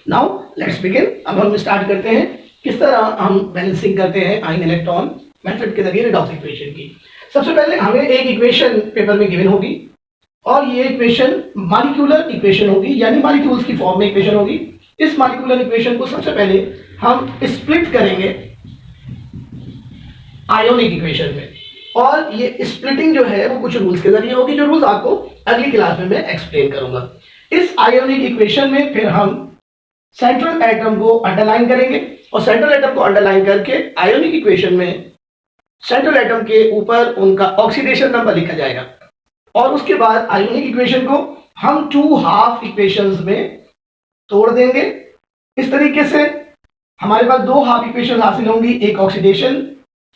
Now let's begin. अब हम start करते हैं किस तरह हम बैलेंसिंग करते हैं आयन इलेक्ट्रॉन मेथड के जरिए रिडॉक्स इक्वेशन की। सबसे पहले हमें एक इक्वेशन पेपर में गिवन होगी और ये इक्वेशन मॉलिक्यूलर इक्वेशन होगी, यानी मॉलिक्यूल्स की फॉर्म में इक्वेशन होगी। इस मॉलिक्यूलर इक्वेशन को सबसे पहले हम स्प्लिट करेंगे आयोनिक इक्वेशन में, और ये स्प्लिटिंग जो है वो कुछ रूल्स के जरिए होगी, जो रूल्स आपको अगली क्लास में मैं एक्सप्लेन करूंगा। इस आयोनिक इक्वेशन में फिर हम सेंट्रल एटम को अंडरलाइन करेंगे और सेंट्रल एटम को अंडरलाइन करके आयोनिक इक्वेशन में सेंट्रल एटम के ऊपर उनका ऑक्सीडेशन नंबर लिखा जाएगा, और उसके बाद आयोनिक इक्वेशन को हम 2 हाफ इक्वेशंस में तोड़ देंगे। इस तरीके से हमारे पास 2 हाफ इक्वेशन हासिल होंगी, एक ऑक्सीडेशन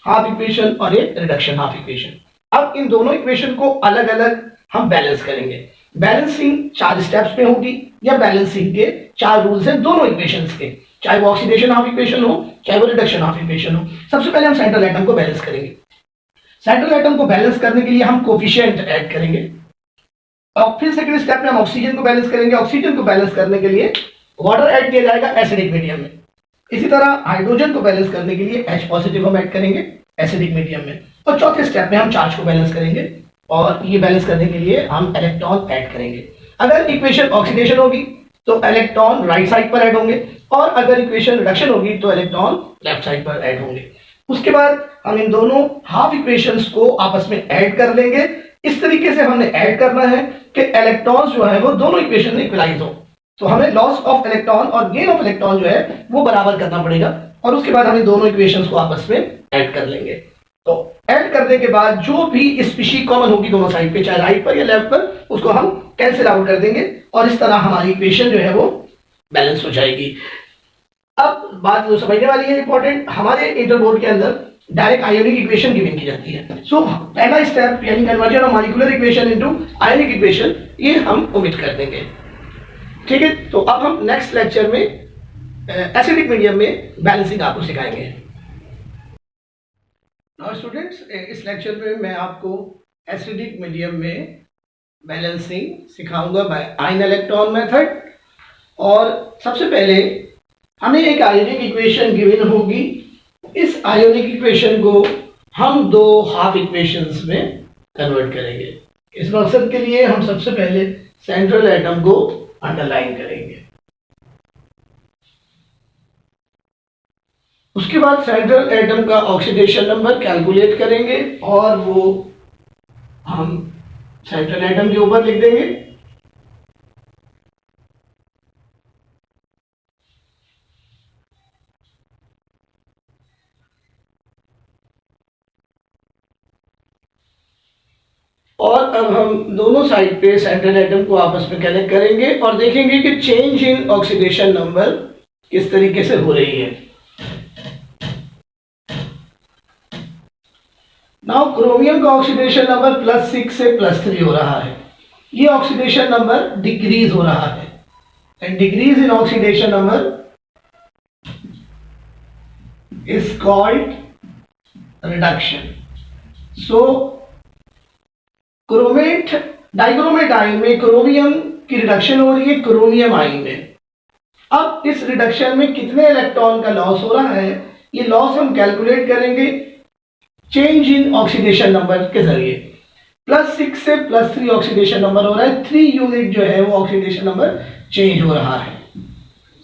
हाफ इक्वेशन और एक रिडक्शन हाफ इक्वेशन। अब इन दोनों इक्वेशन को अलग अलग हम बैलेंस करेंगे। बैलेंसिंग 4 स्टेप्स में होगी, या बैलेंसिंग के 4 रूल्स हैं दोनों इक्वेशंस के, चाहे वो ऑक्सीडेशन हाफ इक्वेशन हो चाहे वो रिडक्शन हाफ इक्वेशन हो। सबसे पहले हम सेंट्रल एटम को बैलेंस करेंगे। सेंट्रल एटम को बैलेंस करने के लिए हम कोफिशिएंट ऐड करेंगे, और फिर सेकंड स्टेप में हम ऑक्सीजन को बैलेंस करेंगे। ऑक्सीजन को बैलेंस करने के लिए वाटर ऐड किया जाएगा एसिडिक मीडियम में। इसी तरह हाइड्रोजन को बैलेंस करने के लिए H पॉजिटिव हम ऐड करेंगे एसिडिक मीडियम में, और चौथे स्टेप में हम चार्ज को बैलेंस करेंगे, और ये बैलेंस करने के लिए हम इलेक्ट्रॉन ऐड करेंगे। अगर इक्वेशन ऑक्सीडेशन होगी तो इलेक्ट्रॉन राइट साइड पर ऐड होंगे, और अगर इक्वेशन रिडक्शन होगी तो इलेक्ट्रॉन लेफ्ट साइड पर ऐड होंगे। उसके बाद हम इन दोनों हाफ इक्वेशंस को आपस में ऐड कर लेंगे। इस तरीके से हमने ऐड करना है कि इलेक्ट्रॉन्स जो है वो दोनों इक्वेशन में इक्वलाइज हो। तो हमें लॉस ऑफ इलेक्ट्रॉन और गेन ऑफ इलेक्ट्रॉन जो है वो बराबर करना पड़ेगा, और उसके बाद हम इन दोनों इक्वेशंस को आपस में ऐड कर लेंगे। तो ऐड करने के बाद जो भी स्पीशीज कॉमन होगी दोनों साइड पे, चाहे राइट पर या लेफ्ट पर, उसको हम कैंसिल आउट कर देंगे, और इस तरह हमारी इक्वेशन जो है वो बैलेंस हो जाएगी। अब बात जो समझने वाली है इंपॉर्टेंट, हमारे इंटरबोर्ड के अंदर डायरेक्ट आयोनिक इक्वेशन गिवन की जाती है। सो पहला स्टेप यानी conversion of molecular equation into ionic equation, ये हम ओमिट कर देंगे। ठीक है, तो अब हम नेक्स्ट लेक्चर में एसिडिक मीडियम में बैलेंसिंग आपको सिखाएंगे। नाउ स्टूडेंट्स, इस लेक्चर में मैं आपको एसिडिक मीडियम में बैलेंसिंग सिखाऊंगा बाय आयन इलेक्ट्रॉन मेथड। और सबसे पहले हमें एक आयोनिक इक्वेशन गिवन होगी। इस आयोनिक इक्वेशन को हम 2 हाफ इक्वेशंस में कन्वर्ट करेंगे। इस मकसद के लिए हम सबसे पहले सेंट्रल एटम को अंडरलाइन करेंगे, उसके बाद सेंट्रल एटम का ऑक्सीडेशन नंबर कैलकुलेट करेंगे, और वो हम सेंट्रल एटम के ऊपर लिख देंगे। और अब हम दोनों साइड पे सेंट्रल एटम को आपस में कनेक्ट करेंगे और देखेंगे कि चेंज इन ऑक्सीडेशन नंबर किस तरीके से हो रही है। नाउ क्रोमियम का ऑक्सीडेशन नंबर +6 से +3 हो रहा है। ये ऑक्सीडेशन नंबर डिक्रीज हो रहा है, and decrease in oxidation number is called reduction. So chromate dichromate ion में क्रोमियम की रिडक्शन हो रही है क्रोमियम आयन में। अब इस रिडक्शन में कितने इलेक्ट्रॉन का लॉस हो रहा है, ये लॉस हम कैलकुलेट करेंगे चेंज इन ऑक्सीडेशन नंबर के जरिए। +6 से +3 ऑक्सीडेशन नंबर हो रहा है, 3 यूनिट जो है वो ऑक्सीडेशन नंबर चेंज हो रहा है।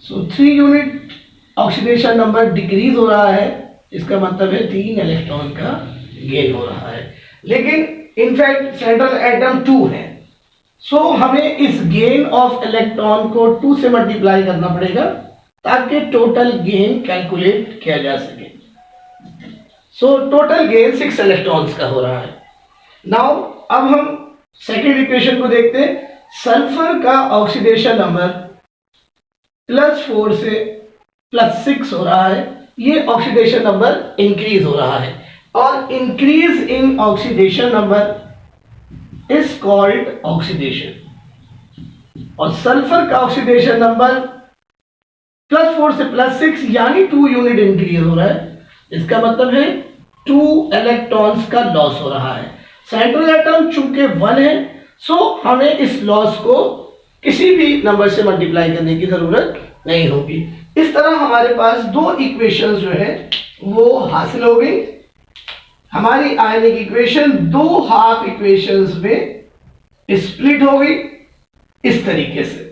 सो 3 यूनिट ऑक्सीडेशन नंबर डिक्रीज हो रहा है, इसका मतलब है 3 इलेक्ट्रॉन का गेन हो रहा है। लेकिन इनफैक्ट सेंट्रल एटम 2 है, सो हमें इस गेन ऑफ इलेक्ट्रॉन को 2 से मल्टीप्लाई करना पड़ेगा ताकि टोटल गेन कैलकुलेट किया जा सके। सो टोटल गेन 6 इलेक्ट्रॉन्स का हो रहा है। नाउ अब हम सेकेंड इक्वेशन को देखते हैं। सल्फर का ऑक्सीडेशन नंबर +4 से +6 हो रहा है, ये ऑक्सीडेशन नंबर इंक्रीज हो रहा है, और increase in oxidation number is called oxidation. और सल्फर का ऑक्सीडेशन नंबर +4 से +6 यानी 2 यूनिट इंक्रीज हो रहा है, इसका मतलब है 2 इलेक्ट्रॉन्स का लॉस हो रहा है। सेंट्रल एटम चूंकि 1 है, सो हमें इस लॉस को किसी भी नंबर से मल्टीप्लाई करने की जरूरत नहीं होगी। इस तरह हमारे पास दो इक्वेशंस जो है वो हासिल हो गई। हमारी आयनिक इक्वेशन दो हाफ इक्वेशंस में स्प्लिट हो गई इस तरीके से।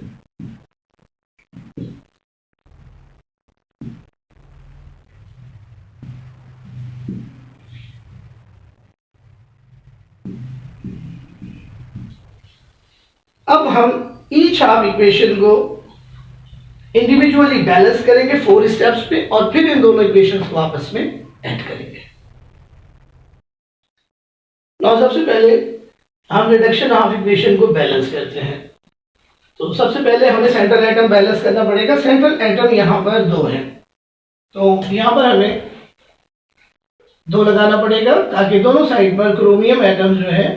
अब हम ईच हाफ इक्वेशन को इंडिविजुअली बैलेंस करेंगे 4 स्टेप्स पे और फिर इन दोनों इक्वेशंस को आपस में ऐड करेंगे। नाउ सबसे पहले हम रिडक्शन हाफ इक्वेशन को बैलेंस करते हैं। तो सबसे पहले हमें सेंट्रल एटम बैलेंस करना पड़ेगा। सेंट्रल एटम यहां पर 2 हैं, तो यहां पर हमें 2 लगाना पड़ेगा ताकि दोनों साइड पर क्रोमियम एटम जो है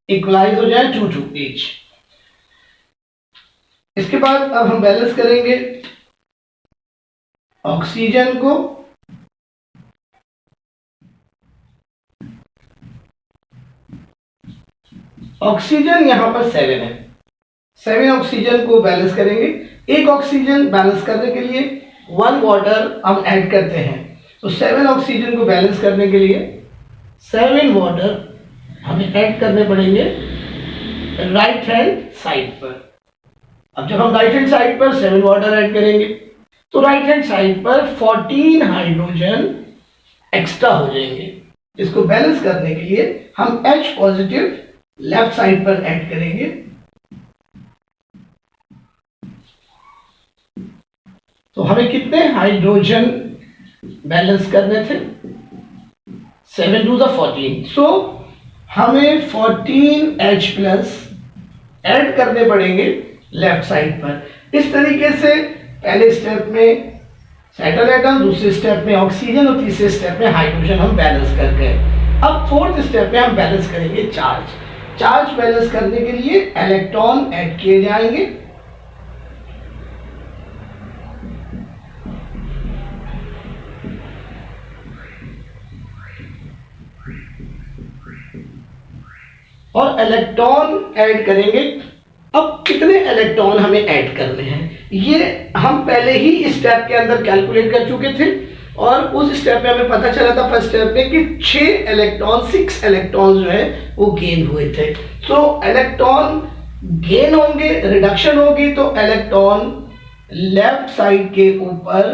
इक्वलाइज हो जाए 2 ईच। इसके बाद अब हम बैलेंस करेंगे ऑक्सीजन को ऑक्सीजन यहां पर 7 है, 7 ऑक्सीजन को बैलेंस करेंगे। एक ऑक्सीजन बैलेंस करने के लिए 1 वाटर हम ऐड करते हैं, तो 7 ऑक्सीजन को बैलेंस करने के लिए 7 वाटर हमें ऐड करने पड़ेंगे राइट हैंड साइड पर। अब जब हम राइट हैंड साइड पर 7 वाटर ऐड करेंगे तो राइट हैंड साइड पर 14 हाइड्रोजन एक्स्ट्रा हो जाएंगे। इसको बैलेंस करने के लिए हम H पॉजिटिव लेफ्ट साइड पर ऐड करेंगे। तो हमें कितने हाइड्रोजन बैलेंस करने थे? 7 2 14। सो हमें 14H प्लस ऐड करने पड़ेंगे लेफ्ट साइड पर। इस तरीके से पहले स्टेप में सेंट्रल एटम, दूसरे स्टेप में ऑक्सीजन और तीसरे स्टेप में हाइड्रोजन हम बैलेंस कर गए। अब फोर्थ स्टेप में हम बैलेंस करेंगे चार्ज। चार्ज बैलेंस करने के लिए इलेक्ट्रॉन ऐड किए जाएंगे। और इलेक्ट्रॉन ऐड करेंगे। अब कितने इलेक्ट्रॉन हमें ऐड करने हैं ये हम पहले ही स्टेप के अंदर कैलकुलेट कर चुके थे और उस स्टेप में हमें पता चला था फर्स्ट स्टेप में कि 6 इलेक्ट्रॉन जो है वो गेन हुए थे। तो इलेक्ट्रॉन गेन होंगे, रिडक्शन होगी, तो इलेक्ट्रॉन लेफ्ट साइड के ऊपर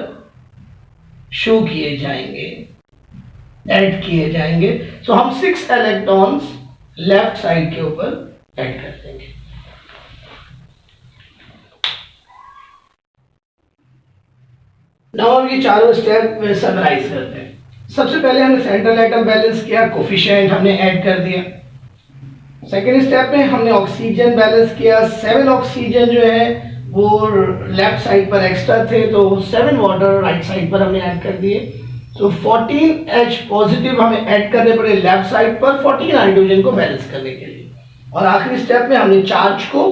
शो किए जाएंगे, ऐड किए जाएंगे। तो हम 6 इलेक्ट्रॉन्स लेफ्ट साइड के ऊपर ऐड कर देंगे। नाउ हम ये चारों स्टेप समराइज करते हैं। सबसे पहले हमने सेंट्रल एटम बैलेंस किया, कोफिशिएंट हमने ऐड कर दिया। सेकेंड स्टेप में हमने ऑक्सीजन बैलेंस किया। 7 ऑक्सीजन जो है वो लेफ्ट साइड पर एक्स्ट्रा थे, तो 7 वाटर राइट साइड पर हमने ऐड कर दिए। तो 14H पॉजिटिव हमें ऐड करने पड़े लेफ्ट साइड पर 14 हाइड्रोजन को बैलेंस करने के लिए। और आखिरी स्टेप में हमने चार्ज को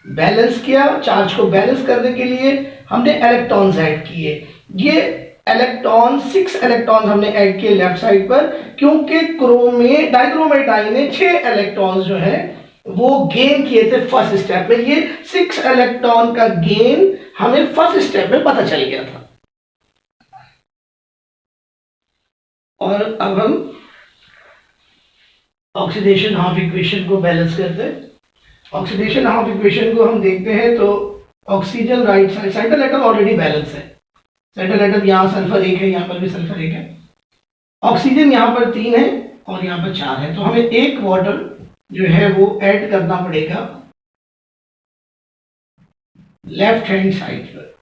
बैलेंस किया। चार्ज को बैलेंस करने के लिए हमने इलेक्ट्रॉन्स ऐड किए। ये इलेक्ट्रॉन 6 इलेक्ट्रॉन्स हमने ऐड किए लेफ्ट साइड पर, क्योंकि डाइक्रोमेटाइन ने 6 इलेक्ट्रॉन्स जो है वो गेन किए थे फर्स्ट स्टेप में। ये 6 इलेक्ट्रॉन का गेन हमें फर्स्ट स्टेप में पता चल गया था। और अब हम ऑक्सीडेशन हाफ इक्वेशन को बैलेंस करते हैं। ऑक्सीडेशन हाफ इक्वेशन को हम देखते हैं तो oxygen right side, central atom already balance है। सेंट्रल एटम यहाँ सल्फर 1 है, यहाँ पर भी सल्फर 1 है। ऑक्सीजन यहाँ पर 3 है और यहाँ पर 4 है, तो हमें 1 वाटर जो है वो ऐड करना पड़ेगा लेफ्ट हैंड साइड पर।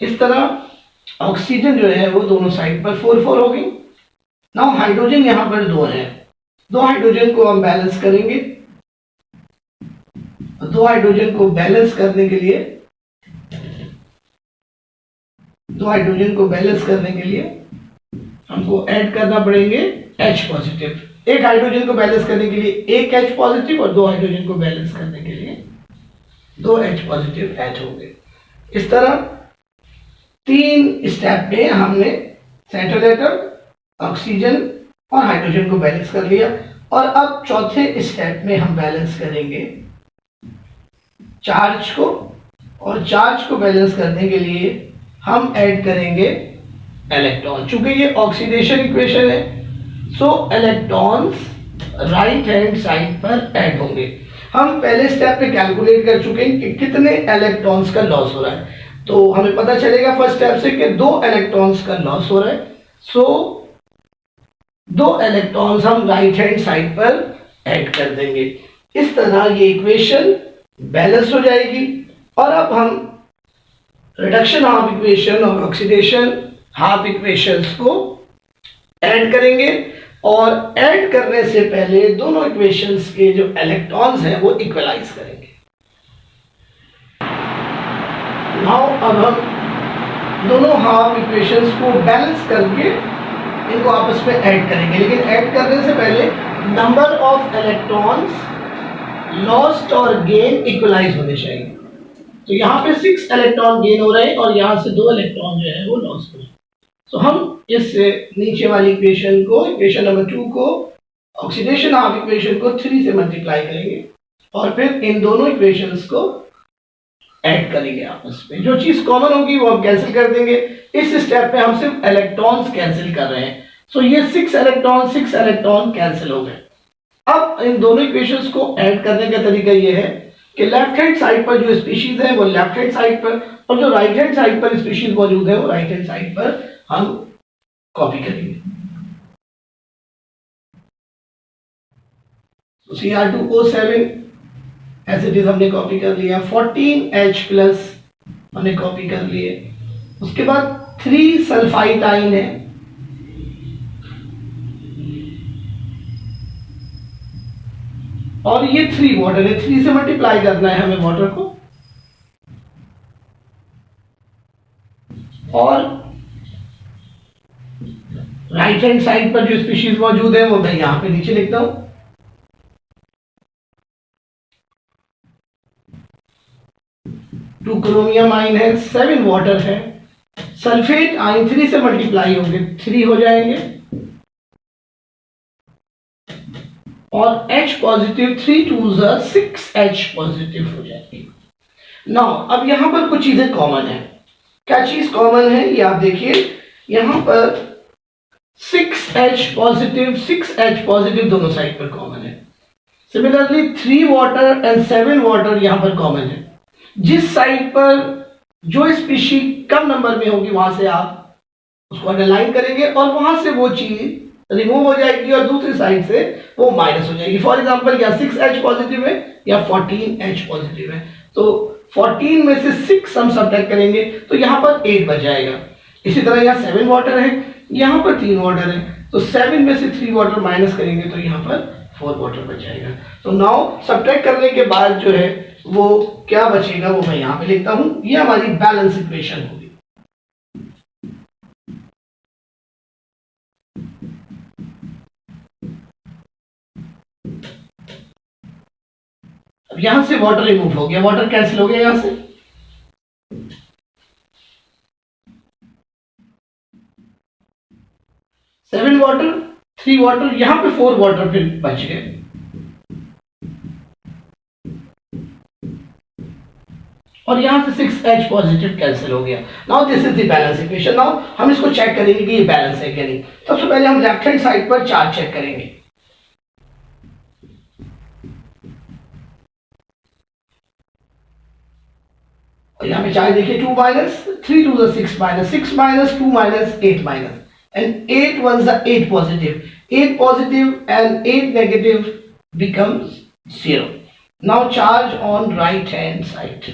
इस तरह ऑक्सीजन जो है वो दोनों साइड पर 4 हो गई। नाउ हाइड्रोजन यहाँ पर 2 है, 2 हाइड्रोजन को हम बैलेंस करेंगे। 2 हाइड्रोजन को बैलेंस करने के लिए 2 हाइड्रोजन को बैलेंस करने के लिए हमको ऐड करना पड़ेंगे H पॉजिटिव। एक हाइड्रोजन को बैलेंस करने के लिए 1 H पॉजिटिव और 2 हाइड्रोजन को बैलेंस करने के लिए 2 H पॉजिटिव ऐड होंगे। इस तरह 3 स्टेप में हमने सेंट्रल एटम, ऑक्सीजन और हाइड्रोजन को बैलेंस कर लिया। और अब चौथे स्टेप में हम बैलेंस करेंगे चार्ज को, और चार्ज को बैलेंस करने के लिए हम ऐड करेंगे इलेक्ट्रॉन। चूंकि ये ऑक्सीडेशन इक्वेशन है, सो इलेक्ट्रॉन्स राइट हैंड साइड पर ऐड होंगे। हम पहले स्टेप पे कैलकुलेट कर चुके हैं कि कितने इलेक्ट्रॉन्स का लॉस हो रहा है, तो हमें पता चलेगा फर्स्ट स्टेप से कि 2 इलेक्ट्रॉन्स का लॉस हो रहा है। सो 2 इलेक्ट्रॉन्स हम राइट हैंड साइड पर ऐड कर देंगे। इस तरह ये इक्वेशन बैलेंस हो जाएगी। और अब हम रिडक्शन हाफ इक्वेशन और ऑक्सीडेशन हाफ इक्वेशंस को ऐड करेंगे, और ऐड करने से पहले दोनों इक्वेशंस के जो इलेक्ट्रॉन्स हैं वो इक्वलाइज करेंगे। नाउ अब हम दोनों हाफ इक्वेशंस को बैलेंस करके इनको आपस में ऐड करेंगे, लेकिन ऐड करने से पहले नंबर ऑफ इलेक्ट्रॉन्स लॉस्ट और गेन इक्वलाइज होने चाहिए। तो यहाँ पे 6 इलेक्ट्रॉन गेन हो रहे हैं और यहाँ से 2 इलेक्ट्रॉन जो है वो लॉस्ट हो रहे हैं। तो हम इस नीचे वाली इक्वेशन को, इक्वेशन नंबर 2 को, ऑक्सीडेशन हाफ इक्वेशन को 3 से मल्टीप्लाई करेंगे और फिर इन दोनों इक्वेशंस को ऐड करेंगे आपस में। जो चीज कॉमन होगी वो हम कैंसिल कर देंगे। इस स्टेप पे हम सिर्फ इलेक्ट्रॉन्स कैंसिल कर रहे हैं। सो ये 6 इलेक्ट्रॉन कैंसिल हो गए। अब इन दोनों इक्वेशंस को ऐड करने का तरीका ये है कि लेफ्ट हैंड साइड पर जो स्पीशीज है वो लेफ्ट हैंड साइड पर, और जो राइट हैंड साइड पर स्पीशीज मौजूद है वो राइट हैंड साइड पर हम कॉपी करेंगे। तो Cr2O7 एज इट इज हमने कॉपी कर लिया, 14H प्लस हमने कॉपी कर लिए। उसके बाद 3 सल्फाइडाइन है, और ये 3 वाटर है। 3 से मल्टीप्लाई करना है हमें वाटर को, और राइट हैंड साइड पर जो स्पीशीज मौजूद है वो मैं यहां पे नीचे लिखता हूं। टू क्रोमियम आइन है, 7 वाटर है, सल्फेट आइन 3 से मल्टीप्लाई होंगे 3 हो जाएंगे, और H positive 3 2s 6H positive हो जाएंगे। नाउ अब यहां पर कुछ चीजें कॉमन है। क्या चीज कॉमन है ये आप देखिए, यहां पर 6H पॉजिटिव दोनों साइड पर कॉमन है। सिमिलरली 3 वाटर एंड 7 वाटर यहां पर कॉमन है। जिस साइड पर जो स्पीशी कम नंबर में होगी वहां से आप उसको अंडरलाइन करेंगे और वहां से वो चीज रिमूव हो जाएगी और दूसरी साइड से वो माइनस हो जाएगी। फॉर एग्जांपल या 6H पॉजिटिव है या 14H पॉजिटिव है, तो 14 में से 6 हम सब्ट्रैक्ट करेंगे तो यहाँ पर 8 बच जाएगा। इसी तरह यहाँ 7 वाटर है, यहाँ पर 3 वाटर है, तो 7 में से 3 वाटर माइनस करेंगे तो यहाँ पर 4 वाटर बच जाएगा। तो नाउ सब्ट्रैक्ट करने के बाद जो है वो क्या बचेगा वो मैं यहाँ पे लिखता हूँ। ये हमारी बैलेंस इक्वेशन होगी। अब यहां से वाटर रिमूव हो गया, वाटर कैंसिल हो गया यहां से। सेवन वाटर 3 वाटर, यहां पे 4 वाटर फिर बच गए, और यहां से 6H पॉजिटिव कैंसिल हो गया। Now this is the balance equation. Now हम इसको चेक करेंगे कि ये बैलेंस है क्या नहीं। सबसे पहले हम लेफ्ट हैंड साइड पर चार्ज चेक करेंगे। और यहाँ पे चार्ज देखिए 2 minus 3 2 6 minus 6 minus 2 minus 8 minus and 8 1s are 8 positive, 8 positive and 8 negative becomes 0. Now charge on right hand side.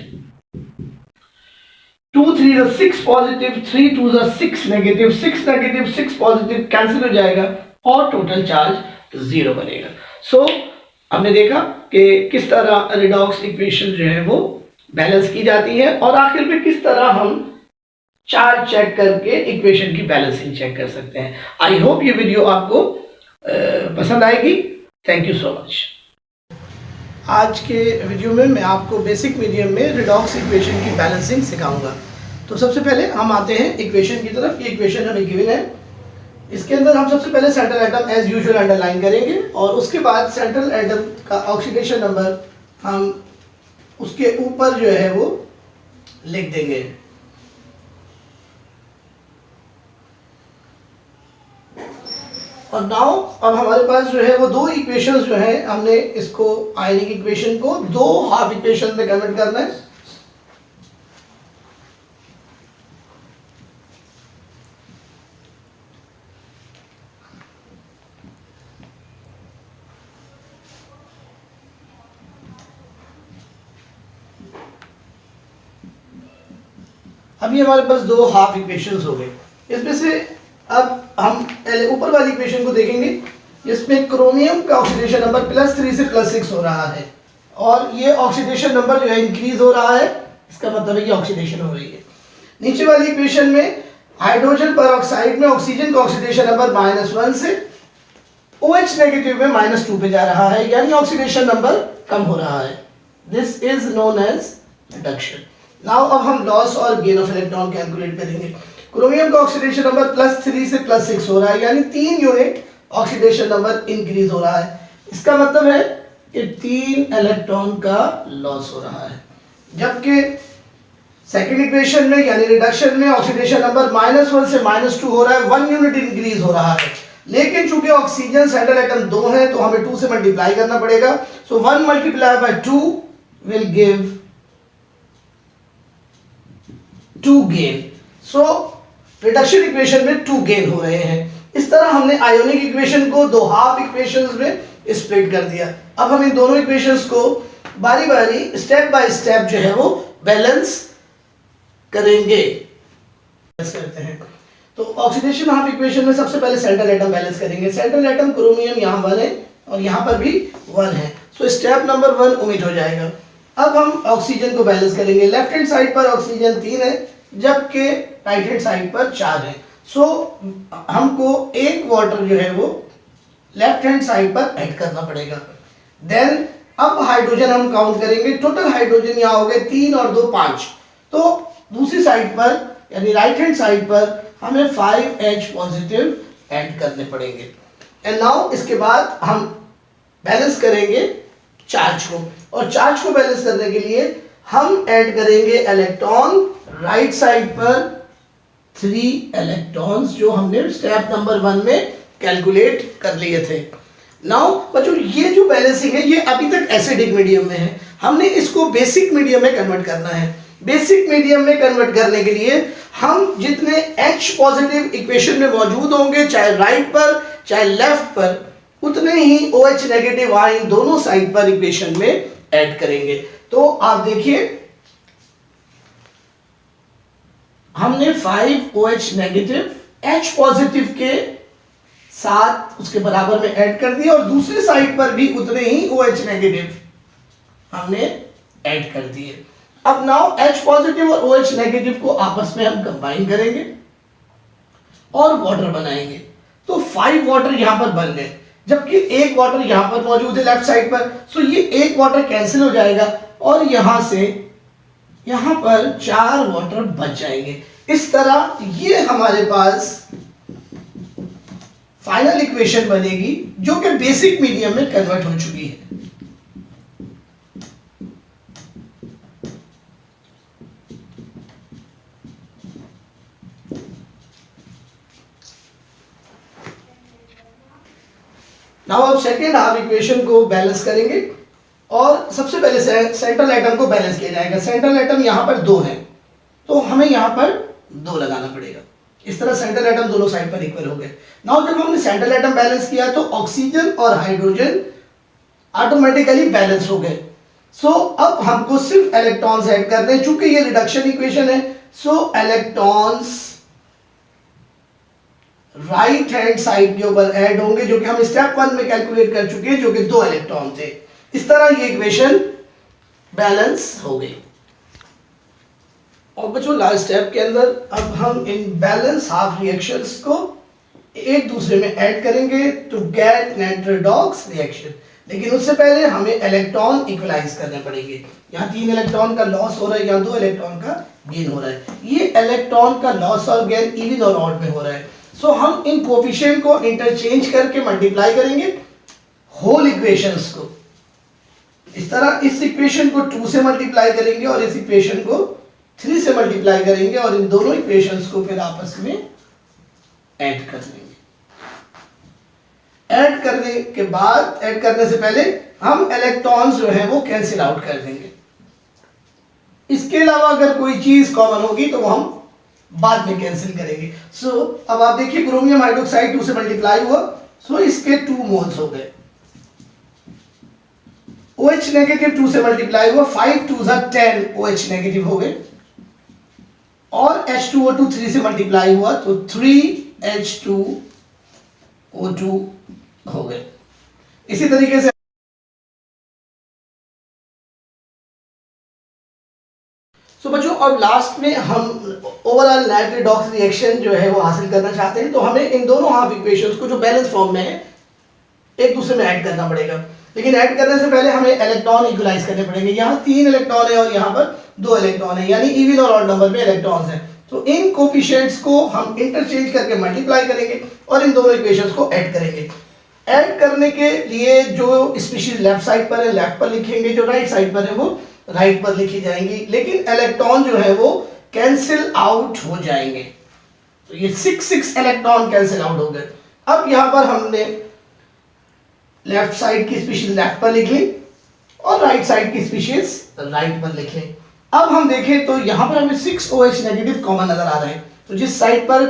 2 3 is 6 positive, 3 2s are 6 negative, 6 negative 6 positive cancel हो जाएगा और total charge 0 बनेगा। सो हमने देखा कि किस तरह रिडॉक्स इक्वेशन जो है वो बैलेंस की जाती है और आखिर में किस तरह हम चार्ज चेक करके इक्वेशन की बैलेंसिंग चेक कर सकते हैं। आई होप ये वीडियो आपको पसंद आएगी। Thank you so much. आज के वीडियो में मैं आपको बेसिक मीडियम में रिडॉक्स इक्वेशन की बैलेंसिंग सिखाऊंगा। तो सबसे पहले हम आते हैं इक्वेशन की तरफ। ये इक्वेशन हमें गिवन है, इसके अंदर हम सबसे पहले central atom as usual underline करेंगे और उसके बाद सेंट्रल एटम का ऑक्सीडेशन नंबर हम उसके ऊपर जो है वो लिख देंगे। और नाउ अब हमारे पास जो है वो दो इक्वेशंस जो है, हमने इसको आयनिक इक्वेशन को दो हाफ इक्वेशन में कन्वर्ट करना है। अभी हमारे पास दो हाफ इक्वेशंस हो गए। इसमें से अब हम पहले ऊपर वाली इक्वेशन को देखेंगे, जिसमें क्रोमियम का ऑक्सीडेशन नंबर +3 से +6 हो रहा है, और ये ऑक्सीडेशन नंबर जो है इंक्रीज हो रहा है, इसका मतलब है कि ऑक्सीडेशन हो रही है। नीचे वाली इक्वेशन में हाइड्रोजन परऑक्साइड में ऑक्सीजन का ऑक्सीडेशन नंबर -1 से OH नेगेटिव में -2 पे जा रहा है, यानी ऑक्सीडेशन नंबर कम हो रहा है। This is known as reduction. Now अब हम लॉस और गेन ऑफ इलेक्ट्रॉन कैलकुलेट करेंगे। क्रोमियम का ऑक्सीडेशन नंबर +3 से +6 हो रहा है, यानी 3 यूनिट ऑक्सीडेशन नंबर इंक्रीज हो रहा है। इसका मतलब है कि 3 इलेक्ट्रॉन का लॉस हो रहा है। जबकि सेकंड इक्वेशन में यानी रिडक्शन में ऑक्सीडेशन नंबर -1 से -2 हो रहा है, 1 यूनिट इंक्रीज हो रहा है। लेकिन चूंकि ऑक्सीजन सेंट्रल एटम 2 है तो हमें 2 से मल्टीप्लाई करना पड़ेगा। सो 1 × 2 will give 2 gain. So reduction equation में 2 गेन हो रहे हैं। इस तरह हमने आयोनिक इक्वेशन को दो हाफ इक्वेशंस में स्प्लिट कर दिया। अब हम इन दोनों इक्वेशंस को बारी बारी स्टेप बाय स्टेप जो है वो बैलेंस करेंगे। करते हैं तो ऑक्सीडेशन हाफ इक्वेशन में सबसे पहले सेंट्रल एटम बैलेंस करेंगे। सेंट्रल एटम क्रोमियम यहाँ 1 है और यहाँ पर भी 1 है, सो स्टेप नंबर 1 ओमिट हो जाएगा। अब हम ऑक्सीजन को बैलेंस करेंगे। लेफ्ट हैंड साइड पर ऑक्सीजन 3 है, जबकि राइट हैंड साइड पर 4 है। सो हमको एक वाटर जो है वो लेफ्ट हैंड साइड पर ऐड करना पड़ेगा। देन अब हाइड्रोजन हम काउंट करेंगे। टोटल हाइड्रोजन यहाँ हो गए 3 और 2 5। तो दूसरी साइड पर यानी राइट हैंड साइड पर हमें 5H पॉजिटिव ऐड करने पड़ेंगे। एंड नाउ इसके बाद हम बैलेंस करेंगे चार्ज को, और चार्ज को बैलेंस करने के लिए हम ऐड करेंगे इलेक्ट्रॉन राइट साइड पर 3 इलेक्ट्रॉन्स जो हमने स्टेप नंबर 1 में कैलकुलेट कर लिए थे। नाउ बच्चों ये जो बैलेंसिंग है ये अभी तक एसिडिक मीडियम में है, हमने इसको बेसिक मीडियम में कन्वर्ट करना है। बेसिक मीडियम में कन्वर्ट करने के लिए हम जितने H पॉजिटिव इक्वेशन में मौजूद होंगे, चाहे राइट पर चाहे लेफ्ट पर, उतने ही OH नेगेटिव आयन दोनों साइड पर इक्वेशन में ऐड करेंगे। तो आप देखिए हमने 5OH नेगेटिव H पॉजिटिव के साथ उसके बराबर में ऐड कर दिया, और दूसरी साइड पर भी उतने ही OH नेगेटिव हमने ऐड कर दिए। अब नाउ H पॉजिटिव और OH नेगेटिव को आपस में हम कंबाइन करेंगे और वाटर बनाएंगे। तो 5 वाटर यहां पर बन गए, जबकि एक वाटर यहां पर मौजूद है लेफ्ट साइड पर। सो ये एक वाटर कैंसिल हो जाएगा और यहां से यहां पर 4 वाटर बच जाएंगे। इस तरह ये हमारे पास फाइनल इक्वेशन बनेगी जो कि बेसिक मीडियम में कन्वर्ट हो चुकी है। नाउ अब सेकेंड हाफ इक्वेशन को बैलेंस करेंगे, और सबसे पहले सेंट्रल एटम को बैलेंस किया जाएगा। सेंट्रल एटम यहाँ पर 2 है, तो हमें यहाँ पर 2 लगाना पड़ेगा। इस तरह सेंट्रल एटम दोनों साइड पर इक्वल हो गए। नाउ जब हमने सेंट्रल एटम बैलेंस किया तो ऑक्सीजन और हाइड्रोजन ऑटोमेटिकली बैलेंस हो गए। सो अब हमको सिर्फ इलेक्ट्रॉन्स ऐड करने हैं, चूंकि ये रिडक्शन इक्वेशन है। सो इलेक्ट्रॉन्स राइट हैंड साइड के ऊपर ऐड होंगे, जो कि हम स्टेप 1 में कैलकुलेट कर चुके हैं, जो कि 2 इलेक्ट्रॉन थे। इस तरह ये इक्वेशन बैलेंस हो गई। और बच्चों लास्ट स्टेप के अंदर अब हम इन बैलेंस हाफ रिएक्शंस को एक दूसरे में ऐड करेंगे to get net redox reaction. लेकिन उससे पहले हमें इलेक्ट्रॉन इक्वलाइज करने पड़ेंगे। यहाँ 3 इलेक्ट्रॉन का लॉस हो रहा है, यहाँ 2 इलेक्ट्रॉन का गेन हो रहा है। ये इलेक्ट्रॉन का लॉस और गेन इवन और ऑड में हो रहा है। सो हम इन कोफिशिएंट को इंटरचेंज करके मल्टीप्लाई करेंगे होल इक्वेशंस को। इस तरह इस इक्वेशन को 2 से मल्टीप्लाई करेंगे और इस इक्वेशन को 3 से मल्टीप्लाई करेंगे और इन दोनों इक्वेशंस को फिर आपस में ऐड कर लेंगे। ऐड करने के बाद, ऐड करने से पहले हम इलेक्ट्रॉन्स जो है वो कैंसिल आउट कर देंगे। इसके अलावा अगर कोई चीज कॉमन होगी तो वो हम बाद में कैंसिल करेंगे। सो अब आप देखिए क्रोमियम हाइड्रोक्साइड 2 से मल्टीप्लाई हुआ, सो इसके 2 मोल्स हो गए। OH नेगेटिव 2 से मल्टीप्लाई हुआ, 5 2 10 OH नेगेटिव हो गए। और H2O2 3 से मल्टीप्लाई हुआ तो 3 H2O2 हो गए। इसी तरीके से बच्चों अब लास्ट में हम ओवरऑल नेट रिडॉक्स रिएक्शन जो है वो हासिल करना चाहते हैं, तो हमें इन दोनों हाफ इक्वेशंस को जो बैलेंस फॉर्म में है एक दूसरे में ऐड करना पड़ेगा। लेकिन ऐड करने से पहले हमें इलेक्ट्रॉन इक्वलाइज करने पड़ेंगे। यहाँ 3 इलेक्ट्रॉन है और यहाँ पर 2 इलेक्ट्रॉन है, यानी इवन और ऑड नंबर में इलेक्ट्रॉन्स हैं। तो इन कोफिशिएंट्स को हम इंटरचेंज करके मल्टीप्लाई करेंगे और इन दोनों इक्वेशंस को ऐड करेंगे। ऐड करने के लिए जो स्पीशीज लेफ्ट साइड पर है लेफ्ट पर लिखेंगे, जो राइट साइड पर है वो राइट पर लिखी जाएंगी, लेकिन इलेक्ट्रॉन जो है वो कैंसिल आउट हो जाएंगे। तो ये 6 इलेक्ट्रॉन कैंसिल आउट हो गए। अब यहां पर हमने लेफ्ट साइड की स्पीशीज लेफ्ट पर लिख ली और राइट साइड की स्पीशीज राइट पर लिख ली। अब हम देखें तो यहां पर हमें 6 OH नेगेटिव कॉमन नजर आ रहे हैं, तो जिस साइड पर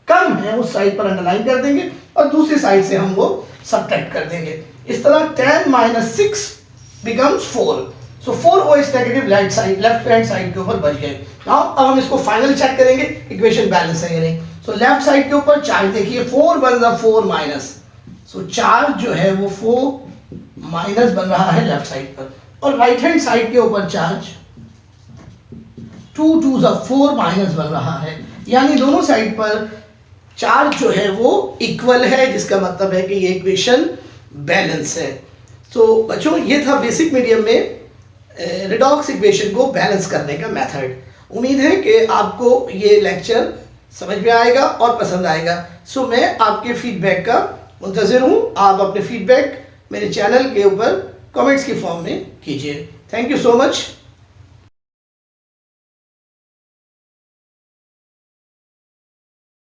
कम है उस साइड पर अंडरलाइन कर देंगे और दूसरी साइड से हम वो सब्ट्रैक्ट कर देंगे। इस तरह 10 - 6 becomes 4। सो 4 OH negative left hand side के ऊपर बच गए। अब हम इसको फाइनल चेक करेंगे इक्वेशन बैलेंस है या नहीं। सो लेफ्ट साइड के ऊपर चार्ज देखिए 4 1 4 माइनस, सो चार्ज जो है वो 4 माइनस बन रहा है लेफ्ट साइड पर, और राइट हैंड साइड के ऊपर चार्ज 2 2 4 माइनस बन रहा है, यानी दोनों साइड पर चार्ज जो है वो इक्वल है, जिसका मतलब है कि ये इक्वेशन बैलेंस है। तो बच्चों ये था बेसिक मीडियम में रिडॉक्स इक्वेशन को बैलेंस करने का मेथड। उम्मीद है कि आपको ये लेक्चर समझ में आएगा और पसंद आएगा। सो मैं आपके फीडबैक का मुंतज़िर हूँ। आप अपने फीडबैक मेरे चैनल के ऊपर कमेंट्स की फॉर्म में कीजिए। Thank you so much.